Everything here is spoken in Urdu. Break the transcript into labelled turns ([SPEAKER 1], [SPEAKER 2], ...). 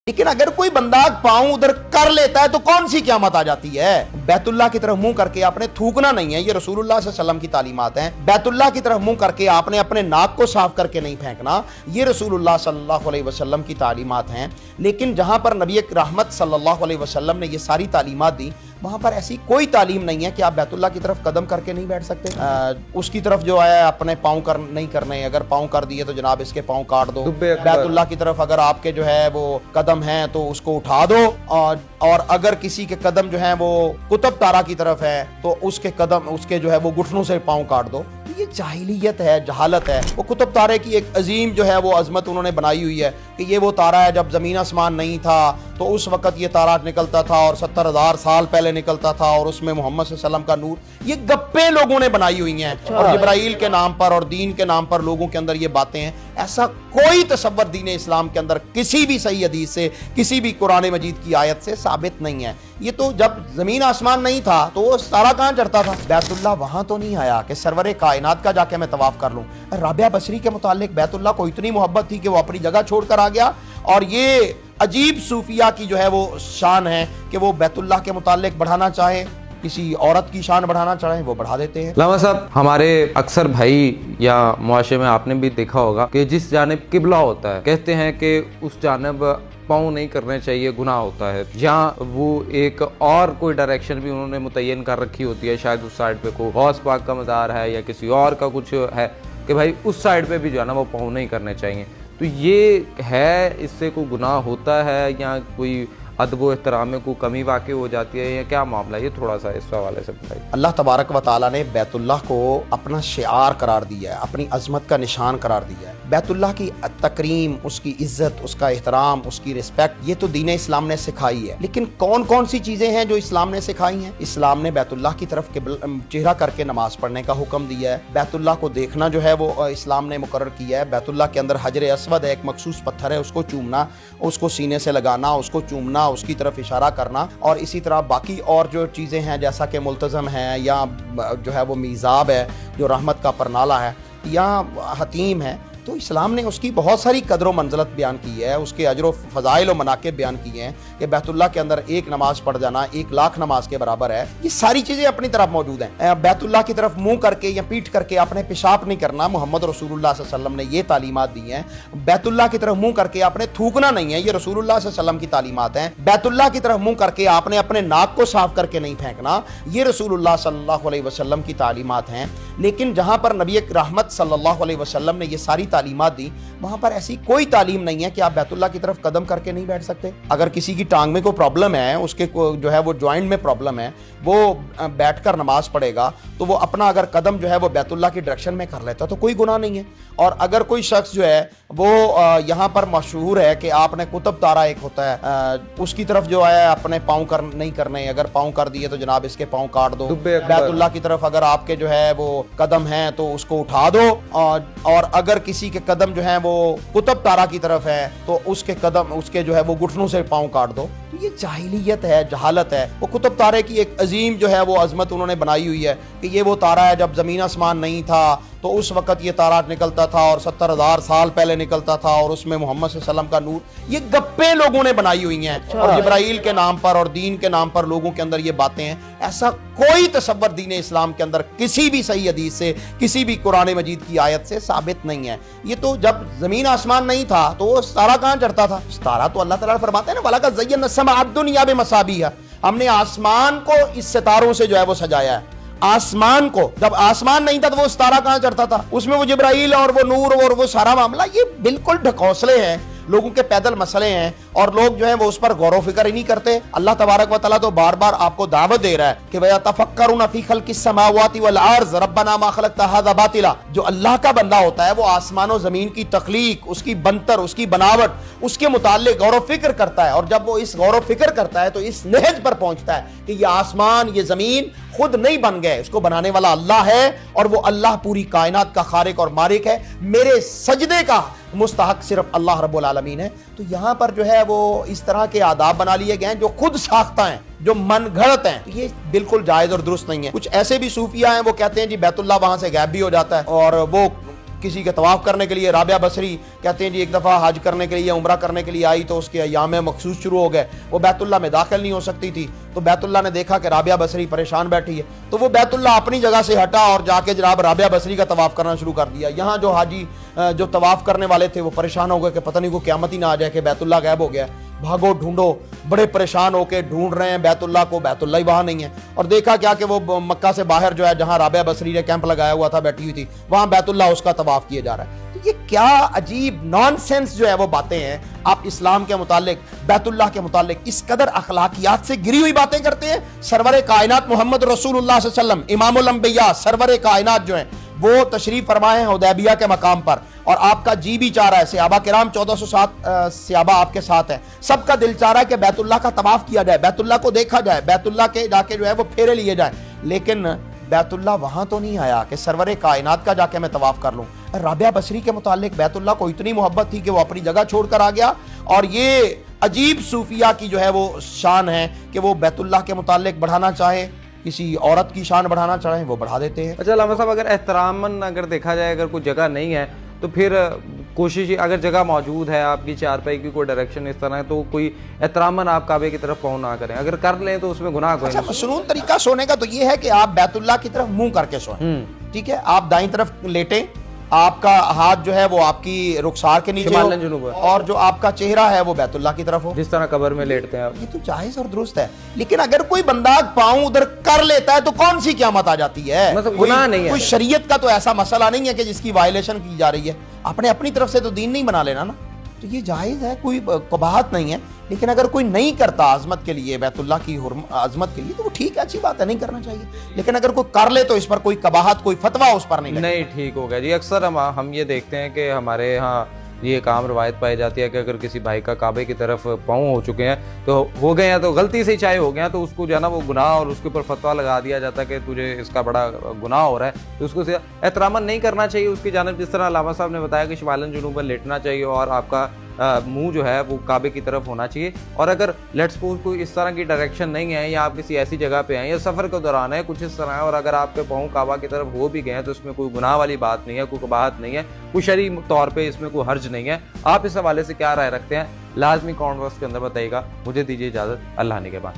[SPEAKER 1] لیکن اگر کوئی بندہ پاؤں ادھر کر لیتا ہے تو کون سی قیامت آ جاتی ہے؟ بیت اللہ کی طرف منہ کر کے آپ نے تھوکنا نہیں ہے، یہ رسول اللہ صلی اللہ علیہ وسلم کی تعلیمات ہیں۔ بیت اللہ کی طرف منہ کر کے آپ نے اپنے ناک کو صاف کر کے نہیں پھینکنا، یہ رسول اللہ صلی اللہ علیہ وسلم کی تعلیمات ہیں۔ لیکن جہاں پر نبی رحمت صلی اللہ علیہ وسلم نے یہ ساری تعلیمات دی، وہاں پر ایسی کوئی تعلیم نہیں ہے کہ آپ بیت اللہ کی طرف قدم کر کے نہیں بیٹھ سکتے۔ اس کی طرف جو ہے اپنے پاؤں نہیں کرنے، اگر پاؤں کر دیے تو جناب اس کے پاؤں کاٹ دو۔ بیت اللہ کی طرف اگر آپ کے جو ہے وہ قدم ہیں تو اس کو اٹھا دو، اور اگر کسی کے قدم جو ہیں وہ قطب تارا کی طرف ہے تو اس کے قدم، اس کے جو ہے وہ گھٹنوں سے پاؤں کاٹ دو۔ یہ جاہلیت ہے، جہالت ہے۔ وہ قطب تارے کی ایک عظیم جو ہے وہ عظمت انہوں نے بنائی ہوئی ہے کہ یہ وہ تارا ہے، جب زمین آسمان نہیں تھا تو اس وقت یہ تارا نکلتا تھا، اور 70,000 سال پہلے نکلتا تھا، اور اس میں محمد صلی اللہ علیہ وسلم کا نور۔ یہ گپے لوگوں نے بنائی ہوئی ہیں، اور جبرائیل کے نام پر اور دین کے نام پر لوگوں کے اندر یہ باتیں ہیں۔ ایسا کوئی تصور دین اسلام کے اندر کسی بھی صحیح حدیث سے، کسی بھی قرآن مجید کی آیت سے ثابت نہیں ہے۔ یہ تو جب زمین آسمان نہیں تھا تو وہ تارا کہاں چڑھتا تھا؟ بیت اللہ وہاں تو نہیں آیا کہ سرور کائنات کا جا کے میں طواف کر لوں۔ رابعہ بصری کے متعلق بیت اللہ کو اتنی محبت تھی کہ وہ اپنی جگہ چھوڑ کر آ گیا، اور یہ عجیب صوفیہ کی جو ہے وہ شان ہے کہ وہ بیت اللہ کے متعلق بڑھانا چاہے، کسی عورت کی شان بڑھانا چاہیں وہ بڑھا دیتے ہیں۔
[SPEAKER 2] علامہ صاحب، ہمارے اکثر بھائی یا معاشرے میں آپ نے بھی دیکھا ہوگا کہ جس جانب قبلہ ہوتا ہے کہتے ہیں کہ اس جانب پاؤں نہیں کرنے چاہیے، گناہ ہوتا ہے، یا وہ ایک اور کوئی ڈائریکشن بھی انہوں نے متعین کر رکھی ہوتی ہے، شاید اس سائڈ پہ کوئی غوث پاک کا مزار ہے یا کسی اور کا کچھ ہے کہ بھائی اس سائڈ پہ بھی جو ہے نا وہ پاؤں نہیں کرنے چاہیے۔ تو یہ ہے، اس سے کوئی گناہ ہوتا ہے یا کوئی ادب و احترام میں کوئی کمی واقع ہو جاتی ہے یا کیا معاملہ ہے؟ یہ تھوڑا سا اس حوالے سے بتائیے۔
[SPEAKER 1] اللہ تبارک و تعالیٰ نے بیت اللہ کو اپنا شعار قرار دیا ہے، اپنی عظمت کا نشان قرار دیا ہے۔ بیت اللہ کی تکریم، اس کی عزت، اس کا احترام، اس کی رسپیکٹ، یہ تو دین اسلام نے سکھائی ہے۔ لیکن کون کون سی چیزیں ہیں جو اسلام نے سکھائی ہیں؟ اسلام نے بیت اللہ کی طرف چہرہ کر کے نماز پڑھنے کا حکم دیا ہے۔ بیت اللہ کو دیکھنا جو ہے وہ اسلام نے مقرر کیا ہے۔ بیت اللہ کے اندر حجر اسود ہے، ایک مخصوص پتھر ہے، اس کو چومنا، اس کو سینے سے لگانا، اس کو چومنا، اس کی طرف اشارہ کرنا، اور اسی طرح باقی اور جو چیزیں ہیں جیسا کہ ملتزم ہے، یا جو ہے وہ میزاب ہے جو رحمت کا پرنالہ ہے، یا حتیم ہے، تو اسلام نے اس کی بہت ساری قدر و منزلت بیان کی ہے، اس کے اجر و فضائل و مناقب بیان کیے ہیں کہ بیت اللہ کے اندر ایک نماز پڑھ جانا 1,00,000 نماز کے برابر ہے۔ یہ ساری چیزیں اپنی طرف موجود ہیں۔ بیت اللہ کی طرف منہ کر کے یا پیٹ کر کے آپ نے پیشاب نہیں کرنا، محمد رسول اللہ صلی اللہ علیہ وسلم نے یہ تعلیمات دی ہیں۔ بیت اللہ کی طرف منہ کر کے آپ نے تھوکنا نہیں ہے، یہ رسول اللہ صلی اللہ علیہ وسلم کی تعلیمات ہیں۔ بیت اللہ کی طرف منہ کر کے آپ نے اپنے ناک کو صاف کر کے نہیں پھینکنا، یہ رسول اللہ صلی اللہ علیہ وسلم کی تعلیمات ہیں۔ لیکن جہاں پر نبی رحمت صلی اللہ علیہ وسلم نے یہ ساری تعلیمات دی، وہاں پر ایسی کوئی تعلیم نہیں ہے کہ آپ بیت اللہ کی طرف قدم کر کے نہیں بیٹھ سکتے۔ اگر کسی کی ٹانگ میں کوئی پرابلم ہے، اس کے جو ہے وہ جوائنٹ میں پرابلم ہے، وہ بیٹھ کر نماز پڑھے گا تو وہ اپنا اگر قدم جو ہے وہ بیت اللہ کی ڈائریکشن میں کر لیتا تو کوئی گناہ نہیں ہے۔ اور اگر کوئی شخص جو ہے وہ یہاں پر مشہور ہے کہ آپ نے قطب تارا ایک ہوتا ہے، اس کی طرف جو ہے اپنے پاؤں نہیں کرنے، اگر پاؤں کر دیے تو جناب اس کے پاؤں کاٹ دو۔ بیت اللہ کی طرف اگر آپ کے جو ہے وہ قدم ہیں تو اس کو اٹھا دو، اور اگر کسی کے قدم جو ہیں وہ قطب تارا کی طرف ہے تو اس کے قدم، اس کے جو ہے وہ گھٹنوں سے پاؤں کاٹ دو۔ تو یہ جاہلیت ہے، جہالت ہے۔ وہ قطب تارے کی ایک عظیم جو ہے وہ عظمت انہوں نے بنائی ہوئی ہے کہ یہ وہ تارا ہے، جب زمین آسمان نہیں تھا تو اس وقت یہ تارا نکلتا تھا، اور 70,000 سال پہلے نکلتا تھا، اور اس میں محمد صلی اللہ علیہ وسلم کا نور۔ یہ گپے لوگوں نے بنائی ہوئی ہیں، اور جبرائیل کے نام پر اور دین کے نام پر لوگوں کے اندر یہ باتیں ہیں۔ ایسا کوئی تصور دین اسلام کے اندر کسی بھی صحیح حدیث سے، کسی بھی قرآن مجید کی آیت سے ثابت نہیں ہے۔ یہ تو جب زمین آسمان نہیں تھا تو وہ ستارہ کہاں چڑھتا تھا؟ ستارہ تو اللہ تعالیٰ فرماتے ہیں نا، وَلَقَدْ زَيَّنَّا السَّمَاءَ الدُّنْيَا بِمَصَابِيحَ، ہم نے آسمان کو اس ستاروں سے جو ہے وہ سجایا ہے۔ آسمان کو، جب آسمان نہیں تھا تو وہ ستارہ کہاں چڑھتا تھا؟ اس میں وہ جبرائیل اور وہ نور اور وہ سارا معاملہ، یہ بالکل ڈھکوسلے ہیں، لوگوں کے پیدل مسئلے ہیں، اور لوگ جو ہیں وہ اس پر غور و فکر ہی نہیں کرتے۔ اللہ تبارک و تعالیٰ تو بار بار آپ کو دعوت دے رہا ہے کہ وَيَتَفَكَّرُونَ فِي خَلْقِ السَّمَاوَاتِ وَالْأَرْضِ رَبَّنَا مَا خَلَقْتَ هَذَا بَاطِلًا۔ جو اللہ کا بندہ ہوتا ہے وہ آسمان و زمین کی تخلیق، اس کی بنتر، اس کی بناوٹ، اس کے متعلق غور و فکر کرتا ہے، اور جب وہ اس غور و فکر کرتا ہے تو اس نہج پر پہنچتا ہے کہ یہ آسمان، یہ زمین خود نہیں بن گئے، اس کو بنانے والا اللہ ہے، اور وہ اللہ پوری کائنات کا خالق اور مالک ہے، میرے سجدے کا مستحق صرف اللہ رب العالمین ہے۔ تو یہاں پر جو ہے وہ اس طرح کے آداب بنا لیے گئے ہیں جو خود ساختہ ہیں، جو من گھڑت ہیں۔ یہ بالکل جائز اور درست نہیں ہے۔ کچھ ایسے بھی صوفیہ ہیں وہ کہتے ہیں جی بیت اللہ وہاں سے غائب بھی ہو جاتا ہے، اور وہ کسی کے طواف کرنے کے لیے. رابعہ بصری کہتے ہیں جی ایک دفعہ حج کرنے کے لیے عمرہ کرنے کے لیے آئی تو اس کے ایام مخصوص شروع ہو گئے, وہ بیت اللہ میں داخل نہیں ہو سکتی تھی, تو بیت اللہ نے دیکھا کہ رابعہ بصری پریشان بیٹھی ہے, تو وہ بیت اللہ اپنی جگہ سے ہٹا اور جا کے جناب رابعہ بصری کا طواف کرنا شروع کر دیا. یہاں جو حاجی جو طواف کرنے والے تھے وہ پریشان ہو گئے کہ پتہ نہیں کو قیامت ہی نہ آ جائے کہ بیت اللہ غائب ہو گیا, بھاگو ڈھونڈو, بڑے پریشان ہو کے ڈھونڈ رہے ہیں بیت اللہ کو, بیت اللہ ہی وہاں نہیں ہے. اور دیکھا کیا کہ وہ مکہ سے باہر جو ہے جہاں رابعہ بصری نے کیمپ لگایا ہوا تھا بیٹھی ہوئی تھی, وہاں بیت اللہ اس کا طواف کیے جا رہا ہے. تو یہ کیا عجیب نان سینس جو ہے وہ باتیں ہیں. آپ اسلام کے متعلق, بیت اللہ کے متعلق اس قدر اخلاقیات سے گری ہوئی باتیں کرتے ہیں. سرور کائنات محمد رسول اللہ صلی اللہ علیہ وسلم امام الانبیاء سرور کائنات جو ہیں وہ تشریف فرمائے ہیں حدیبیہ کے مقام پر, اور آپ کا جی بھی چاہ رہا ہے, صحابہ کرام 1407 صحابہ آپ کے ساتھ ہیں, سب کا دل چاہ رہا ہے کہ بیت اللہ کا طواف کیا جائے, بیت اللہ کو دیکھا جائے, بیت اللہ کے جا کے جو ہے وہ پھیرے لیے جائیں. لیکن بیت اللہ وہاں تو نہیں آیا کہ سرور کائنات کا جا کے میں طواف کر لوں. رابعہ بصری کے متعلق بیت اللہ کو اتنی محبت تھی کہ وہ اپنی جگہ چھوڑ کر آ گیا, اور یہ عجیب صوفیہ کی جو ہے وہ شان ہے کہ وہ بیت اللہ کے متعلق بڑھانا چاہے, کسی عورت کی شان بڑھانا چاہیں وہ بڑھا دیتے ہیں.
[SPEAKER 2] اچھا علامہ صاحب, اگر احتراماً اگر دیکھا جائے, اگر کوئی جگہ نہیں ہے تو پھر کوشش, اگر جگہ موجود ہے آپ کی چارپائی کی کوئی ڈائریکشن اس طرح ہے, تو کوئی احتراماً آپ کعبے کی طرف پاؤں نہ کریں. اگر کر لیں تو اس میں گناہ کوئی نہیں.
[SPEAKER 1] مسنون طریقہ سونے کا تو یہ ہے کہ آپ بیت اللہ کی طرف منہ کر کے سوئیں, ٹھیک ہے, آپ دائیں طرف لیٹیں, آپ کا ہاتھ جو ہے وہ آپ کی رخسار کے نیچے ہو, اور جو آپ کا چہرہ ہے وہ بیت اللہ کی طرف ہو,
[SPEAKER 2] جس طرح قبر میں لیٹتے ہیں آپ.
[SPEAKER 1] یہ تو جائز اور درست ہے. لیکن اگر کوئی بندہ پاؤں ادھر کر لیتا ہے تو کون سی قیامت آ جاتی ہے؟
[SPEAKER 2] مطلب گناہ نہیں ہے,
[SPEAKER 1] کوئی شریعت کا تو ایسا مسئلہ نہیں ہے کہ جس کی وائلیشن کی جا رہی ہے. آپ نے اپنی طرف سے تو دین نہیں بنا لینا نا, تو یہ جائز ہے, کوئی قباحت نہیں ہے. لیکن اگر کوئی نہیں کرتا عظمت کے لیے, بیت اللہ کی عظمت کے لیے, تو وہ ٹھیک ہے, اچھی بات ہے, نہیں کرنا چاہیے. لیکن اگر کوئی کر لے تو اس پر کوئی قباحت, کوئی فتویٰ اس پر نہیں
[SPEAKER 2] ٹھیک ہو گیا جی. اکثر ہم یہ دیکھتے ہیں کہ ہمارے ہاں یہ ایک عام روایت پائی جاتی ہے کہ اگر کسی بھائی کا کعبے کی طرف پاؤں ہو چکے ہیں, تو ہو گئے ہیں, تو غلطی سے چاہے ہو گئے ہیں, تو اس کو جو ہے نا وہ گناہ, اور اس کے اوپر فتویٰ لگا دیا جاتا ہے کہ تجھے اس کا بڑا گناہ ہو رہا ہے, تو اس کو احتراماً نہیں کرنا چاہیے اس کی جانب. جس طرح علامہ صاحب نے بتایا کہ شمالن جنوباً لیٹنا چاہیے, اور آپ کا منہ جو ہے وہ کعبے کی طرف ہونا چاہیے. اور اگر لیٹس سپوز کوئی اس طرح کی ڈائریکشن نہیں ہے, یا آپ کسی ایسی جگہ پہ ہیں, یا سفر کے دوران ہے, کچھ اس طرح ہے, اور اگر آپ کے پاؤں کعبہ کی طرف ہو بھی گئے ہیں, تو اس میں کوئی گناہ والی بات نہیں ہے, کوئی قباحت نہیں ہے, کوئی شرعی طور پہ اس میں کوئی حرج نہیں ہے. آپ اس حوالے سے کیا رائے رکھتے ہیں؟ لازمی کامنٹ باکس کے اندر بتائیے گا. مجھے دیجیے اجازت, اللہ نے کے بعد.